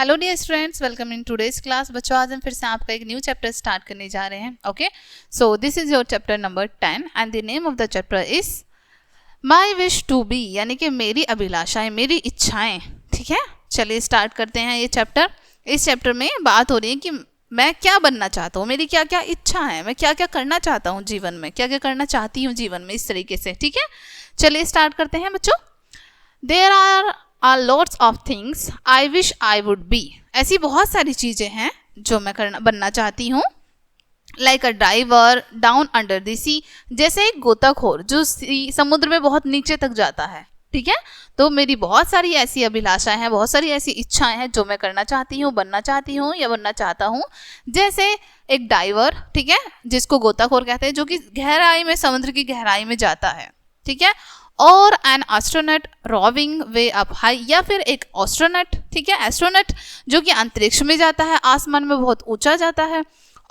Hello dear students, welcome in today's class. बच्चों, आज हम फिर से आपका एक न्यू चैप्टर स्टार्ट करने जा रहे हैं। Okay, so this is your chapter number 10 and the name of the chapter is my wish to be, यानी कि मेरी अभिलाषाएं, मेरी इच्छाएं। ठीक है, चलिए स्टार्ट करते हैं ये चैप्टर। इस चैप्टर में बात हो रही है कि मैं क्या बनना चाहता हूँ, मेरी क्या क्या इच्छा है, मैं क्या क्या करना चाहता हूँ जीवन में, क्या क्या करना चाहती हूँ जीवन में, इस तरीके से। ठीक है, चलिए स्टार्ट करते हैं बच्चों। There are lots of things I wish I would be. ऐसी बहुत सारी चीज़ें हैं जो मैं बनना चाहती हूँ। Like a diver down under the sea, जैसे एक गोताखोर जो समुद्र में बहुत नीचे तक जाता है। ठीक है, तो मेरी बहुत सारी ऐसी अभिलाषाएं हैं, बहुत सारी ऐसी इच्छाएं हैं जो मैं करना चाहती हूँ, बनना चाहती हूँ या बनना चाहता हूँ। जैसे एक डाइवर, ठीक है, जिसको गोताखोर कहते हैं, जो कि गहराई में, समुद्र की गहराई में जाता है। ठीक है, और an astronaut roving way up high, या फिर एक एस्ट्रोनॉट, ठीक है, एस्ट्रोनॉट जो कि अंतरिक्ष में जाता है, आसमान में बहुत ऊंचा जाता है।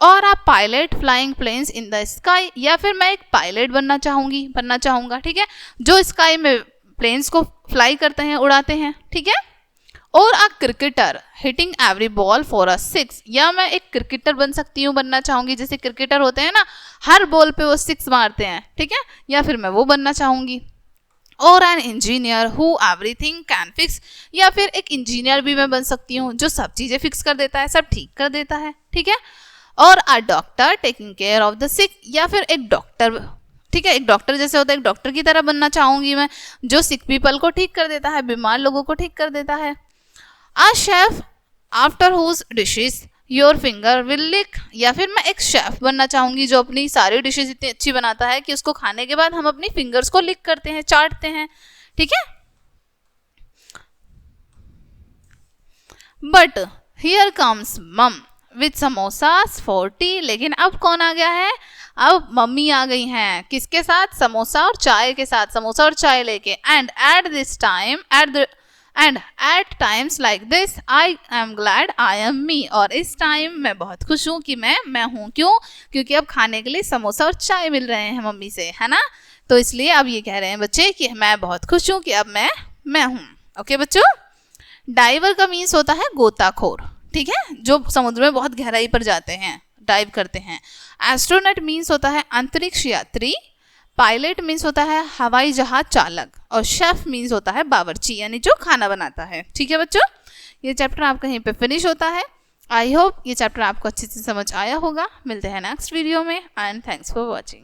और आप pilot flying planes in the sky, या फिर मैं एक पायलट बनना चाहूँगा। ठीक है, जो स्काई में प्लेन्स को फ्लाई करते हैं, उड़ाते हैं। ठीक है, और a cricketer hitting every ball for a six, या मैं एक क्रिकेटर बनना चाहूँगी। जैसे क्रिकेटर होते हैं ना, हर बॉल पे वो सिक्स मारते हैं। ठीक है, या फिर मैं वो बनना चाहूँगी। और an engineer who everything can fix, या फिर एक इंजीनियर भी मैं बन सकती हूँ जो सब चीज़ें फिक्स कर देता है, सब ठीक कर देता है। ठीक है, और a doctor taking care of the sick, या फिर एक डॉक्टर। ठीक है, एक डॉक्टर जैसे होता है, एक डॉक्टर की तरह बनना चाहूँगी मैं, जो सिक पीपल को ठीक कर देता है, बीमार लोगों को ठीक कर देता है। A chef after whose dishes your finger will lick, या फिर मैं एक शेफ बनना चाहूंगी जो अपनी सारी डिशेज इतनी अच्छी बनाता है कि उसको खाने के बाद हम अपनी फिंगर्स को लिक करते हैं, चाटते हैं। ठीक है, बट हियर कम्स मम विथ समोसास 40, लेकिन अब कौन आ गया है? अब मम्मी आ गई हैं, किसके साथ? समोसा और चाय के साथ, समोसा और चाय लेके। And at times like this I am glad I am me, और इस टाइम मैं बहुत खुश हूँ कि मैं हूँ। क्यों? क्योंकि अब खाने के लिए समोसा और चाय मिल रहे हैं मम्मी से, है ना। तो इसलिए अब ये कह रहे हैं बच्चे कि मैं बहुत खुश हूँ कि अब मैं हूँ। ओके बच्चों, डाइवर का मीन्स होता है गोताखोर। ठीक है, जो समुद्र में बहुत गहराई पर जाते हैं, डाइव करते हैं। एस्ट्रोनॉट मीन्स होता है अंतरिक्ष यात्री। पायलट मीन्स होता है हवाई जहाज चालक। और शेफ मीन्स होता है बावर्ची, यानी जो खाना बनाता है। ठीक है बच्चों, ये चैप्टर आपका यहीं पे फिनिश होता है। आई होप ये चैप्टर आपको अच्छे से समझ आया होगा। मिलते हैं नेक्स्ट वीडियो में, एंड थैंक्स फॉर वॉचिंग।